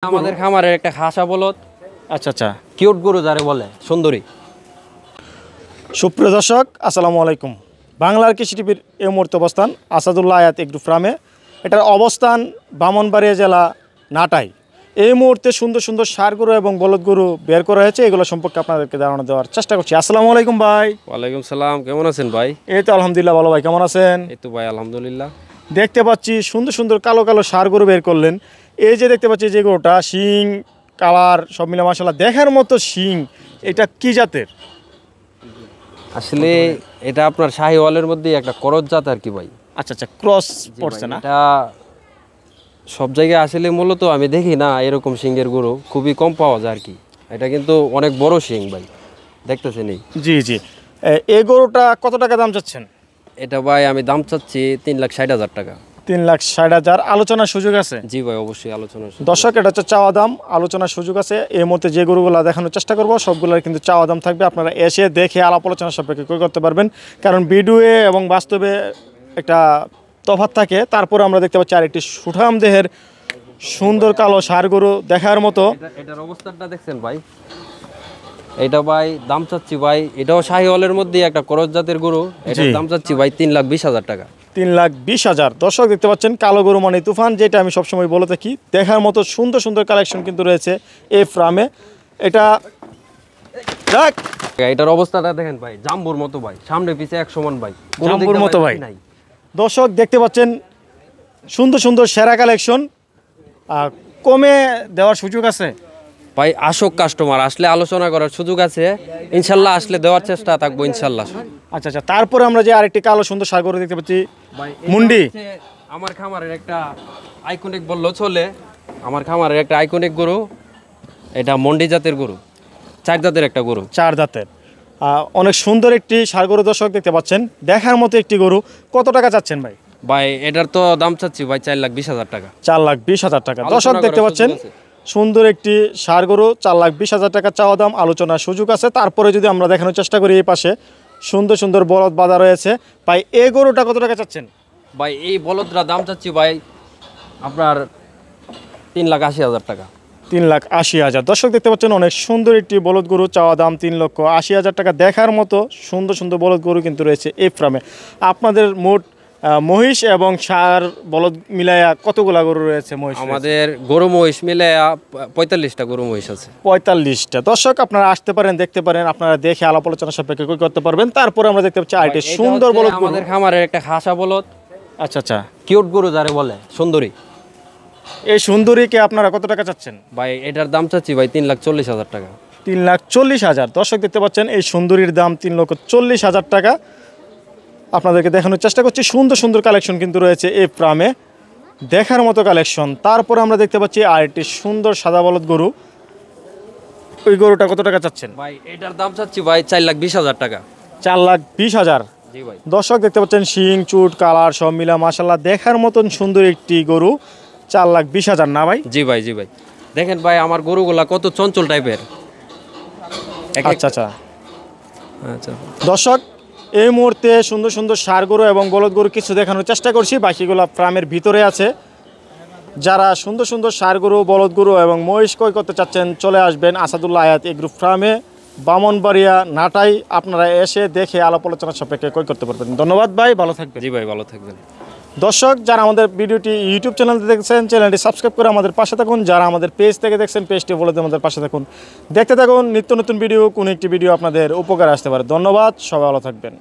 আমাদের খামারের একটা খাসা বলদ। আচ্ছা আচ্ছা, কিউট গরু যারে বলে সুন্দরী। সুপ্রিয় দর্শক আসসালামু আলাইকুম। বাংলার কৃষি টিভির এই মুহূর্তে অবস্থান আসাদুল্লাহ আয়াত এগ্রো ফার্মে। এটার অবস্থান ব্রাহ্মণবাড়িয়া জেলা নাটাই। এই মুহূর্তে সুন্দর সুন্দর ষাঁড় গরু এবং বলদ গরু বের করা হয়েছে, এগুলো সম্পর্কে আপনাদেরকে ধারণা দেওয়ার চেষ্টা করছি। আসসালামু আলাইকুম ভাই। ওয়ালাইকুম সালাম, কেমন আছেন ভাই? এই তো আলহামদুলিল্লাহ ভালো। ভাই কেমন আছেন? এই তো ভাই আলহামদুলিল্লাহ। দেখতে পাচ্ছি সুন্দর সুন্দর কালো কালো ষাঁড় গরু বের করলেন। এই যে দেখতে পাচ্ছি যে গরুটা শিং কালার সব মিলে মাশাআল্লাহ দেখার মতো শিং, এটা কি জাতের? আসলে এটা আপনার শাহিওয়ালের মধ্যে একটা করজ জাত আর কি ভাই। আচ্ছা আচ্ছা, ক্রস পড়ছে না? এটা সব জায়গায় আসলে মূলত আমি দেখি না এরকম শিংয়ের গরু, খুবই কম পাওয়া যায় আর কি। এটা কিন্তু অনেক বড় শিং ভাই, দেখতেছেন এই। জি জি, এই গরুটা কত টাকা দাম চাচ্ছেন? এটা ভাই আমি দাম চাচ্ছি 3,60,000 টাকা। 3,60,000। আলোচনার সুযোগ আছে? জি ভাই অবশ্যই আলোচনা। দর্শক এটা হচ্ছে চাওয়া দাম, আলোচনার সুযোগ আছে। এই মুহূর্তে যে গরুগুলো দেখানোর চেষ্টা করবো সবগুলোর কিন্তু চাওয়া দাম থাকবে। আপনারা এসে দেখে আলাপ আলোচনা সাপেক্ষে ক্রয় করতে পারবেন, কারণ ভিডিওয়ে এবং বাস্তবে একটা তফাৎ থাকে। তারপরে আমরা দেখতে পাচ্ছি আরেকটি সুঠাম দেহের সুন্দর কালো ষাঁড় গরু দেখার মতো। এটার অবস্থাটা দেখছেন ভাই? এটা ভাই দাম চাচ্ছি ভাই, এটাও শাহিওয়ালের মধ্যে একটা করজ জাতের গরু। এটার দাম চাচ্ছি ভাই 3,20,000 টাকা। 3,20,000। দর্শক দেখতে পাচ্ছেন কালো গরু মানে তুফান, যেটা আমি সবসময় বলে থাকি। দেখার মতো সুন্দর সুন্দর কালেকশন কিন্তু রয়েছে এই ফার্মে। এটার অবস্থাটা দেখেন ভাই, জাম্বুর মতো ভাই, সামনে পিছে এক সমান ভাই, জাম্বুর মতো ভাই। দর্শক দেখতে পাচ্ছেন সুন্দর সুন্দর সেরা কালেকশন। কমে দেওয়ার সুযোগ আছে ভাই? আসুক কাস্টমার, আসলে আলোচনা করার সুযোগ আছে ইনশাল্লাহ, আসলে দেওয়ার চেষ্টা থাকবো ইনশাল্লাহ। আচ্ছা আচ্ছা, তারপরে আমরা যে আরেকটি কালো সুন্দর ষাঁড় গরু দেখতে পাচ্ছি মুন্ডি। আমার খামারের একটা আইকনিক বললো চলে, আমার খামারের একটা আইকনিক গরু। এটা মন্ডি জাতের গরু, 4 দাঁতের একটা গরু। 4 দাঁতের অনেক সুন্দর একটি ষাঁড় গরু দর্শক দেখতে পাচ্ছেন, দেখার মতো একটি গরু। কত টাকা চাচ্ছেন ভাই? ভাই এটার তো দাম চাচ্ছি ভাই 4,20,000 টাকা। 4,20,000 টাকা। দর্শক দেখতে পাচ্ছেন সুন্দর একটি ষাঁড় গরু, 4,20,000 টাকা চাওয়া দাম, আলোচনার সুযোগ আছে। তারপরে যদি আমরা দেখানোর চেষ্টা করি, এই পাশে সুন্দর সুন্দর বলদ বাঁধা রয়েছে। ভাই এই গরুটা কত টাকা চাচ্ছেন? ভাই এই বলদরা দাম চাচ্ছি ভাই আপনার 3,80,000 টাকা। 3,80,000। দর্শক দেখতে পাচ্ছেন অনেক সুন্দর একটি বলদ গরু, চাওয়া দাম 3,80,000 টাকা। দেখার মতো সুন্দর সুন্দর বলদ গরু কিন্তু রয়েছে এই ফার্মে। আপনাদের মোট মহিষ এবং ষাঁড় বলদ মিলাইয়া কতগুলা গরু রয়েছে? মহিষ আমাদের গরু মহিষ মিলাইয়া 45টা গরু মহিষ আছে। 45টা। দর্শক আপনারা আসতে পারেন, দেখতে পারেন, আপনারা দেখে আলাপ আলোচনা সাপেক্ষে ক্রয় করতে পারবেন। তারপরে আমরা দেখতে পাচ্ছি আরেকটি সুন্দর বলদ গরু। আমাদের খামারের একটা খাসা বলদ। আচ্ছা আচ্ছা, কিউট গরু যারে বলে সুন্দরী। এই সুন্দরীকে আপনারা কত টাকা চাচ্ছেন? ভাই এটার দাম চাচ্ছি ভাই 3,40,000 টাকা। 3,40,000। দর্শক দেখতে পাচ্ছেন এই সুন্দরীর দাম 3,40,000 টাকা। আপনাদেরকে দেখানোর চেষ্টা করছি, সুন্দর সুন্দর কালেকশন কিন্তু রয়েছে এই ফার্মে, দেখার মতো কালেকশন। তারপরে আমরা দেখতে পাচ্ছি আরেকটি সুন্দর সাদা বলদ গরু। ওই গরুটা কত টাকা চাচ্ছেন? ভাই এটার দাম চাচ্ছি ভাই 4,20,000 টাকা। 4,20,000। জি ভাই। দর্শক দেখতে পাচ্ছেন শিং চুট কালার সব মিলা মাশাআল্লাহ দেখার মতন সুন্দর একটি গরু, 4,20,000 না ভাই? জি ভাই, জি ভাই। দেখেন ভাই আমার গরুগুলা কত চঞ্চল টাইপের। আচ্ছা আচ্ছা আচ্ছা। দর্শক এই মুহূর্তে সুন্দর সুন্দর ষাঁড় গরু এবং বলদ গরু কিছু দেখানোর চেষ্টা করছি, বাকিগুলো ফার্মের ভিতরে আছে। যারা সুন্দর সুন্দর ষাঁড় গরু বলদ গরু এবং মহিষ ক্রয় করতে চাচ্ছেন চলে আসবেন আসাদুল্লাহ আয়াত এগ্রো ফার্মে, ব্রাহ্মণবাড়িয়া নাটাই। আপনারা এসে দেখে আলাপ আলোচনা সাপেক্ষে ক্রয় করতে পারবেন। ধন্যবাদ ভাই, ভালো থাকবেন। জি ভাই ভালো থাকবেন। দর্শক যারা আমাদের ভিডিওটি ইউটিউব চ্যানেল থেকে দেখছেন, চ্যানেলটি সাবস্ক্রাইব করে আমাদের পাশে থাকুন। যারা আমাদের পেজ থেকে দেখছেন, পেজটি বলে আমাদের পাশে থাকুন। দেখতে থাকুন নিত্য নতুন ভিডিও, কোন একটি ভিডিও আপনাদের উপকারে আসতে পারে। ধন্যবাদ, সবাই ভালো থাকবেন।